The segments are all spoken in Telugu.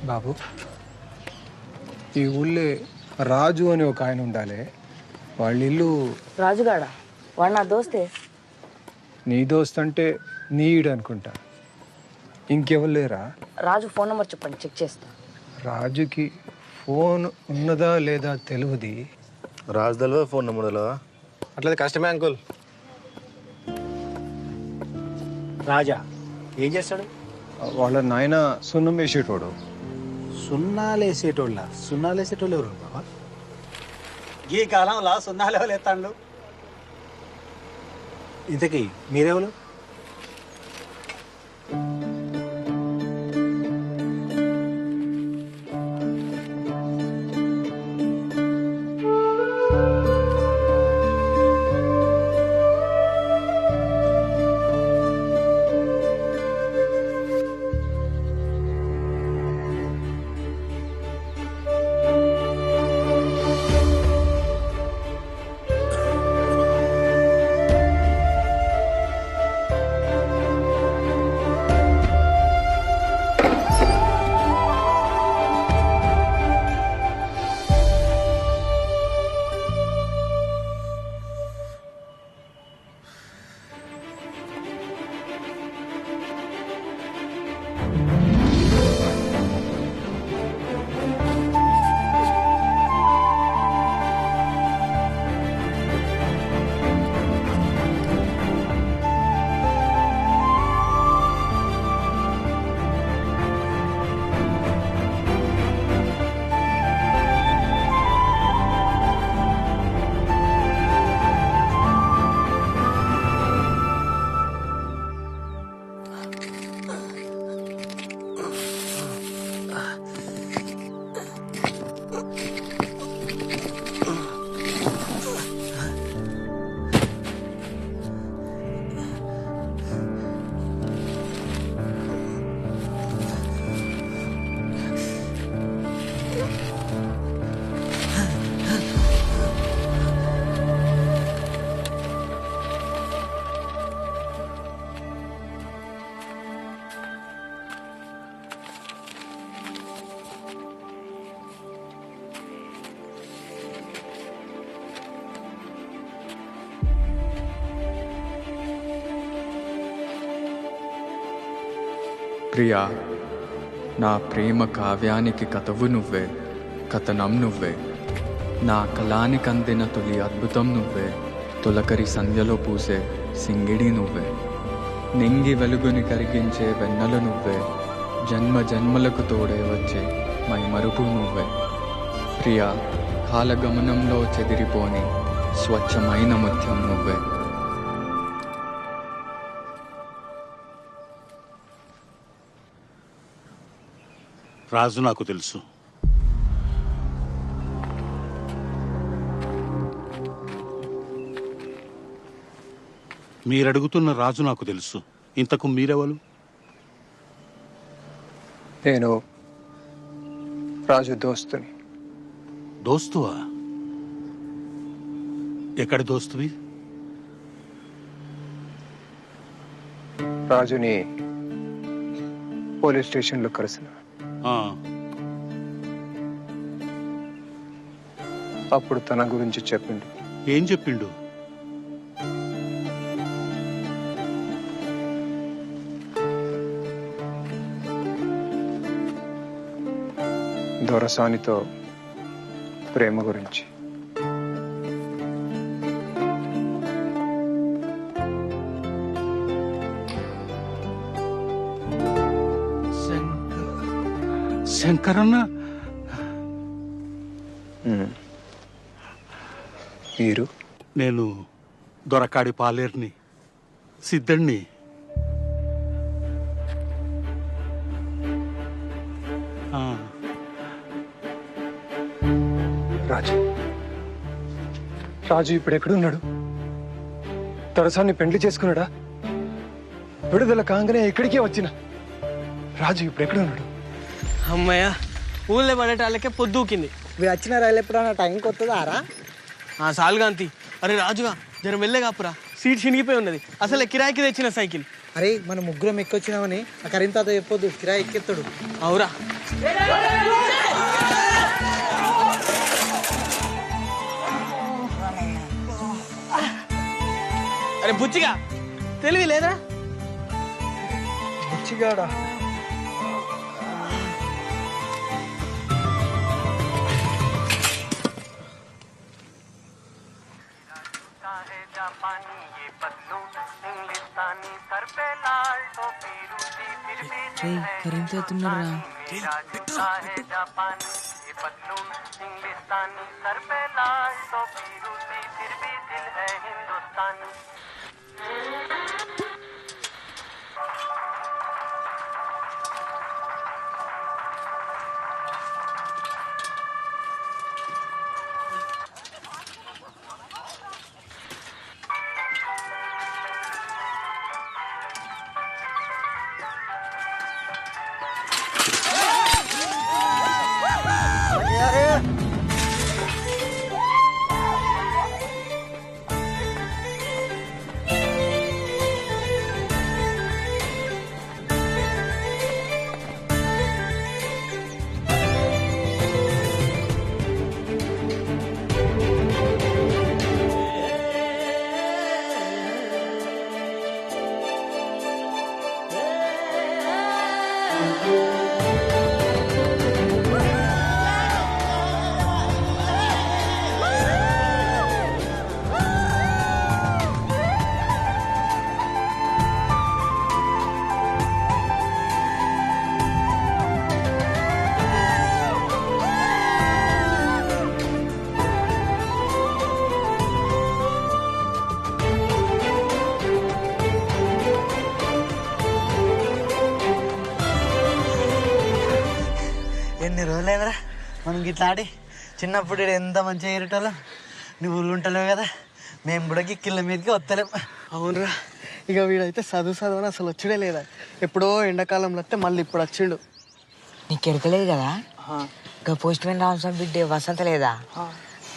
బాబు, ఈ ఊళ్ళో రాజు అని ఒక ఆయన ఉండాలి. వాళ్ళ ఇల్లు. రాజుగాడ వాడు నా దోస్తే. నీ దోస్త్ అంటే నీడు అనుకుంటా. ఇంకెవరు లేరా? రాజు ఫోన్ నెంబర్ చెప్పండి, చెక్ చేస్తా. రాజుకి ఫోన్ ఉన్నదా లేదా తెలియదు. రాజు తెలియదు, ఫోన్ నెంబర్ తెలియదా? అట్లయితే కష్టమే అంకుల్. రాజా ఏం చేస్తాడు? వాళ్ళ నాయన సున్నం వేసేటోడు. సున్నాలేసేటోళ్ళ? సున్నాలేసేటోళ్ళు ఎవరు బాబా? ఈ కాలంలో సున్నాలు ఎవరు ఎత్తాండు? ఇంతకీ మీరెవరు? ప్రియా, నా ప్రేమ కావ్యానికి కథవు నువ్వే, కథనం నువ్వే. నా కళానికి అందిన తొలి అద్భుతం నువ్వే, తొలకరి సంధ్యలో పూసే సింగిడి నువ్వే. నింగి వెలుగుని కరిగించే వెన్నెల నువ్వే, జన్మ జన్మలకు తోడే వచ్చే మైమరుపు నువ్వే. ప్రియా, కాలగమనంలో చెదిరిపోని స్వచ్ఛమైన ముత్యం నువ్వే. రాజు నాకు తెలుసు. మీరడుగుతున్న రాజు నాకు తెలుసు. ఇంతకు మీరెవరు? నేను రాజు దోస్తుని. దోస్తువా? ఎక్కడి దోస్తువి? రాజుని పోలీస్ స్టేషన్లో కలిసిన. అప్పుడు తన గురించి చెప్పిండు. ఏం చెప్పిండు? దొరసానితో ప్రేమ గురించి. శంకరన్న? మీరు? నేను దొరకాడి పాలేరుని, సిద్ధుణ్ణి. రాజు రాజు ఇప్పుడు ఎక్కడున్నాడు? దొరసాన్ని పెండ్లి చేసుకున్నాడా? విడుదల కాగానే ఇక్కడికే వచ్చిన రాజు ఇప్పుడు ఎక్కడున్నాడు? అమ్మయ్య, ఊళ్ళో పడేటాళ్ళకే పొద్దుకింది. మీరు వచ్చిన రైలు ఎప్పుడన్నా టైంకి వస్తుందారా? సాల్గాంతి. అరే రాజుగా, జర మెల్లగాపురా, సీట్ చినిగిపోయి ఉన్నది. అసలే కిరాయికి తెచ్చిన సైకిల్. అరే మనం ముగ్గురం ఎక్కొచ్చినామని ఆ కరీం తాత చెప్పొద్దు, కిరాయి ఎక్కెత్తాడు. అవురా, అరే బుచ్చిగా తెలివి లేదురా? బుచ్చిగాడా? కరెంట్ అవుతున్నారా? ఎన్ని రోజులైందిరా మనం గిట్లా ఆడి. చిన్నప్పుడు ఈడ ఎంత మంచిగా ఎగరేటోళ్ళం. నువ్వు ఊళ్ళు ఉంటలేవు కదా, మేము కూడా గిక్కిళ్ళ మీదకి వస్తలేం. అవునరా, ఇక వీడైతే చదువు అసలు వచ్చుడే లేదా. ఎప్పుడో ఎండాకాలంలో వస్తే మళ్ళీ ఇప్పుడు వచ్చిండు. నీకు ఎరకలేదు కదా, ఇంకా పోస్ట్ మ్యాన్ రామస్వామి బిడ్డే వసంత లేదా?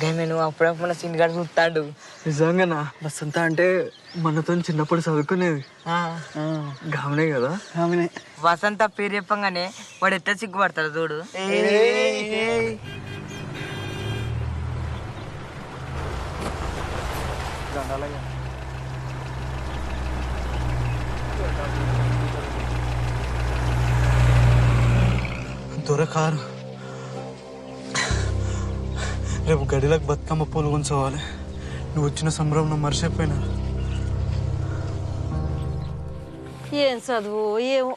గమే నువ్వు అప్పుడప్పుడు సీన్ గారు చూస్తాడు. నిజంగానా? వసంత అంటే మనతో చిన్నప్పుడు చదువుకునేది గామనే కదా? ఆమెనే. వసంత పేరు చెప్పంగానే వాడు ఎట్లా సిగ్గుపడతాడు చూడు. దొరకారు రేపు గడిలకు బతుకమ్మ పూలు కొంచోవాలి. నువ్వు వచ్చిన సంబరం మర్చిపోయినా. ఏం చదువు ఏమో,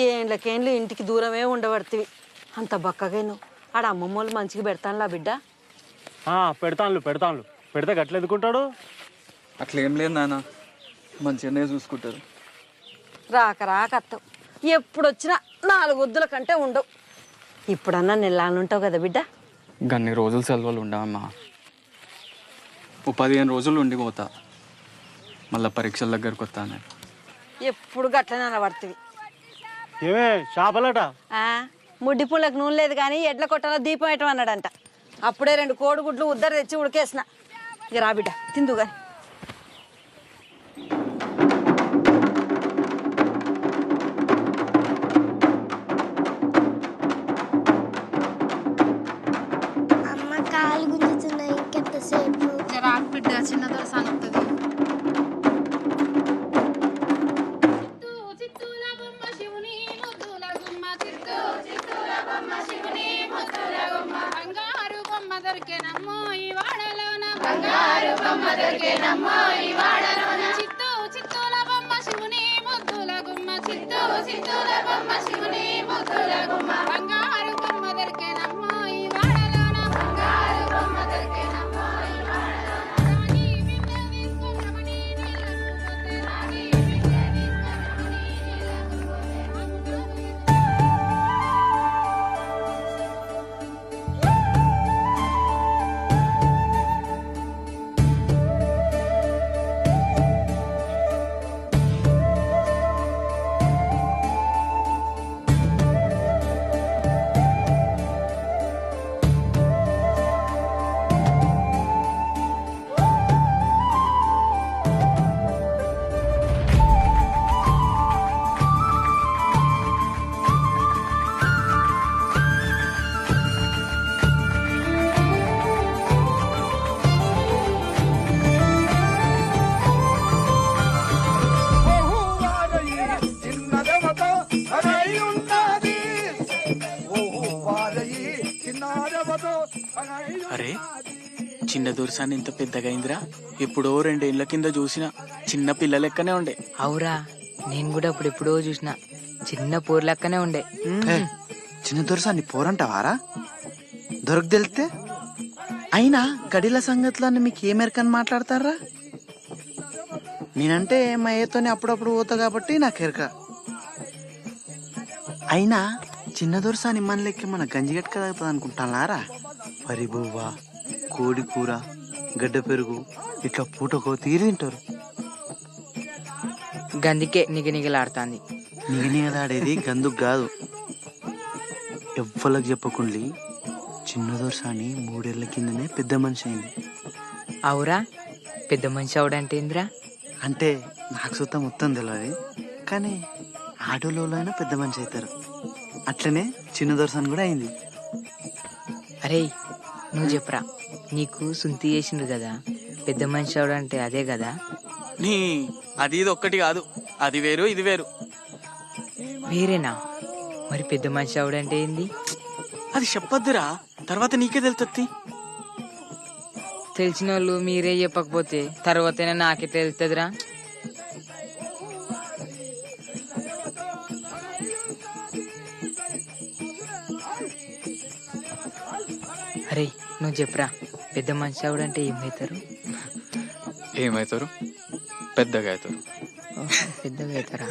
ఏండ్లకేండ్లు ఇంటికి దూరమే ఉండబడుతుంది. అంత బక్కగా నువ్వు ఆడ అమ్మమ్మ వాళ్ళు మంచిగా పెడతానులా బిడ్డ. పెడతాను పెడితే గట్ల ఎదుకుంటాడు. అట్లేం లేదు నాన్న, మంచిగానే చూసుకుంటారు. రాక అత్తవు, ఎప్పుడు వచ్చినా 4 వద్దుల కంటే ఉండవు. ఇప్పుడన్నా నెల్లానుంటావు కదా బిడ్డ. గన్ని రోజులు సెలవులు ఉండవమ్మా. 15 రోజులు ఉండిపోతా, మళ్ళీ పరీక్షల దగ్గరకు వస్తాను. ఎప్పుడు గట్లనే అనబడుతుంది. ఏమే చేపలట? ముడ్డి పుళ్ళకి నూనె లేదు కానీ ఎడ్ల కొట్టలో దీపం వేయటం అన్నాడంట. అప్పుడే 2 కోడిగుడ్లు ఉద్దర తెచ్చి ఉడికేసిన. ఇక రా బిడ్డ తిందుగా. అమ్మ కాలు గుంజుతున్నాయి, ఇంకెంతసేపు? రాకు బిడ్డ, చిన్నదో సాగుతుంది. అరే చిన్న దొరసాన్ని ఇంత పెద్దగా అయిందిరా. ఎప్పుడో 2 ఏళ్ల కింద చూసిన చిన్న పిల్ల లెక్కనే ఉండే. అవురా, నేను కూడా అప్పుడెప్పుడో చూసిన చిన్న పోర్ లెక్కనే ఉండే. చిన్న దొరసాన్ని పోరంటావారా? దొరకు తెలితే అయినా గడిల సంగతులన్నీ మీకు ఏ మేరకని మాట్లాడతారా? నేనంటే మా ఏతోనే అప్పుడప్పుడు పోతా కాబట్టి నాకు ఎరక. అయినా చిన్న దొరసాని మన లెక్క మన గంజిగట్క తాగుతుంది అనుకుంటానారా? వరి బువ్వ, కోడి కూర, గడ్డ పెరుగు ఇట్లా పూటకో తీరి తింటారు. గందికే నిగనిగలాడుతాంది. నిగనిగలాడేది గందుకు కాదు. ఎవ్వలకు చెప్పకుండి చిన్న దొరసాని 3 ఏళ్ల కిందనే పెద్ద మనిషి అయింది. అవురా, పెద్ద మనిషి అవడంటే ఏందిరా? అంటే నాకు సుతం మొత్తం తెలియదు, కానీ ఆటోలో అయినా పెద్ద మనిషి అవుతారు. అట్లనే చిన్న దొరసాని కూడా అయింది. అరే నువ్వు చెప్పరా, నీకు సుంతి చేసిండ్రు కదా, పెద్ద మనిషి అవడంటే అదే కదా? నీ అది ఇది ఒక్కటి కాదు, అది వేరు ఇది వేరు. వేరేనా? మరి పెద్ద మనిషి అవడంటే ఏంది? అది చెప్పొద్దురా, తర్వాత నీకే తెలుస్తుంది. తెలిసిన వాళ్ళు మీరే చెప్పకపోతే తర్వాతైనా నాకే తెలుస్తుందిరా. అరే నువ్వు చెప్పరా, పెద్ద మనిషి అవడంటే ఏమవుతారు? ఏమవుతారు? పెద్దగా అవుతారు. పెద్దగా అవుతారా?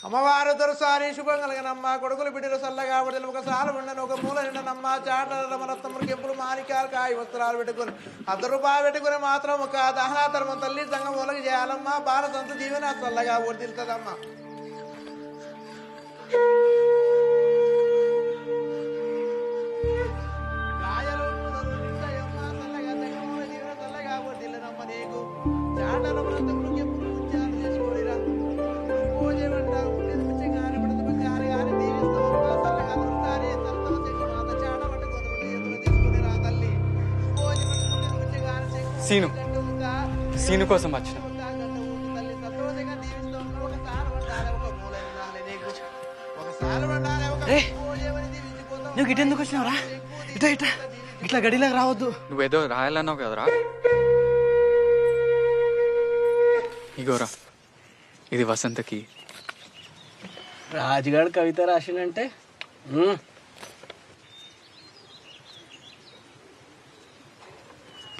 అమ్మవారు దొరసాని శుభం కలిగినమ్మ, కొడుకులు బిడ్డలు చల్లగా బిడ్డలు ఒక సాలు ఉండను, ఒక మూల నిండనమ్మ, చాటల రమరత్నములు కెంపులు మాణికాలు కాయ వస్త్రాలు పెట్టుకుని ₹100 పెట్టుకుని మాత్రం ఒక దహనాధర్మం తల్లి సంఘం ఒలగి చేయాలమ్మా. బాల సంత జీవన చల్లగా వర్దిల్తదమ్మా. సీను కోసం వచ్చిన. నువ్వు గిట్ట ఎందుకు వచ్చినావురా? ఇట్లా ఇట్లా ఇట్లా గడిలోకి రావద్దు. నువ్వేదో రాయాలన్నావు కదరా. ఇగోరా, ఇది వసంతకి. రాజుగాడు కవిత రాసిండంటే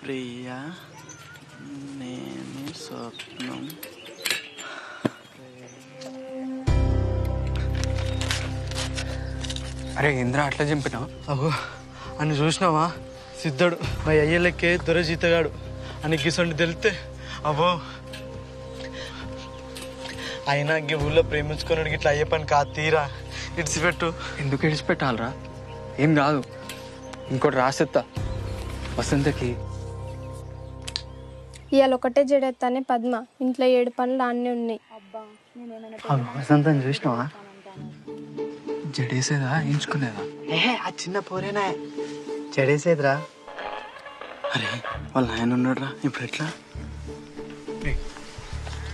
ప్రియా నేను స్వప్నం. అరే ఇంద్ర అట్లా చంపినావు? అగో అని చూసినావా? సిద్ధుడు మా అయ్యలకే దొరజీతగాడు అని గిసండి తెలితే అబ్బో. అయినా ఈ ఊళ్ళో ప్రేమించుకున్నాడు ఇట్లా అయ్యే పని కాదు. తీరా ఇడిచిపెట్టు. ఎందుకు ఇడిచిపెట్టాలరా? ఏం కాదు, ఇంకోటి రాసేత్తా వసంతకి. ఇవాళ ఒకటే జడెత్తానే పద్మ, ఇంట్లో 7 పనులు అన్నీ ఉన్నాయి. వసంతం చూసినావా? జడేసేదా ఎంచుకునేదా? ఏహే ఆ చిన్న పోరేనా జడేసేదిరా. అరే వాళ్ళ ఆయన ఉన్నాడు రా, ఇప్పుడు ఎట్లా?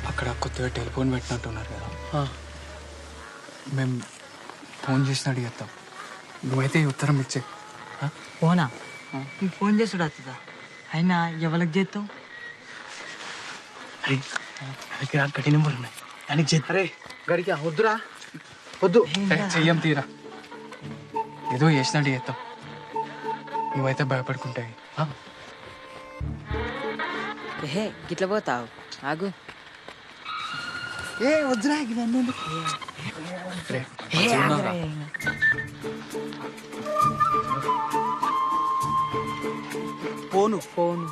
అక్కడ కొత్తగా టెలిఫోన్ పెట్టినట్టున్నారు కదా, మేము ఫోన్ చేసి అడిగేస్తాం. నువ్వైతే ఈ ఉత్తరం ఇచ్చే. ఫోనా? నీకు ఫోన్ చేసుడు వస్తుందా? అయినా ఎవరికి చేస్తావు? అరే దగ్గర గడి నెంబర్ ఉన్నాయి, దానికి చేద్దాం. అరే గడికి వద్దురా, వద్దు. చెయ్యం తీరా, ఏదో చేసినట్టు చేస్తాం. నువ్వైతే భయపడుకుంటాయి. ఏహే గిట్ల పోతావు, ఆగు. ఏ వద్దురా ఇవన్నీ. ఫోను ఫోను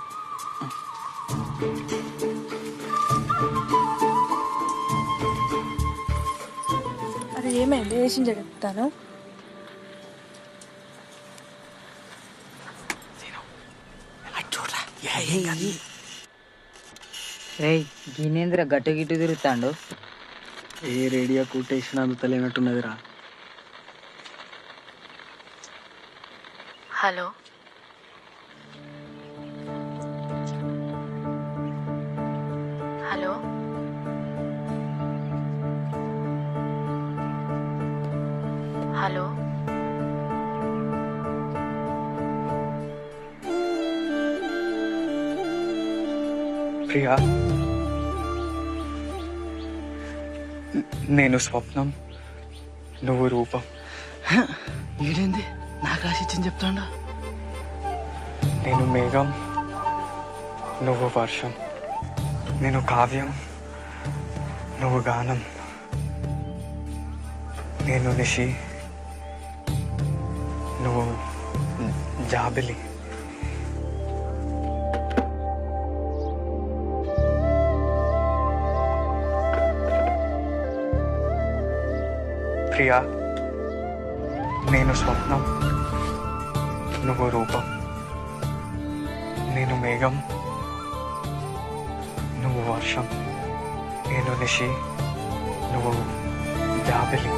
అరే ఏమైంది? వేసిన జడెత్తాను. రేయ్ గినేంద్ర గట్టు గిట్టు తిరుగుతాండు. ఏ రేడియో కుట్టేసిన అందుతలేనట్టున్నదిరా. హలో హలో హలో ప్రియా, నేను స్వప్నం, నువ్వు రూపం. ఈడేంది నాకు ఆశించింది చెప్తాడా? నేను మేఘం, నువ్వు వర్షం. నేను కావ్యం, నువ్వు గానం. నేను నిషి, నువ్వు జాబిలి. ప్రియా, నేను స్వప్నం, నువ్వు రూపం. నేను మేఘం, నువ్వు వర్షం. నేను నిషి, నువ్వు జాబిలి.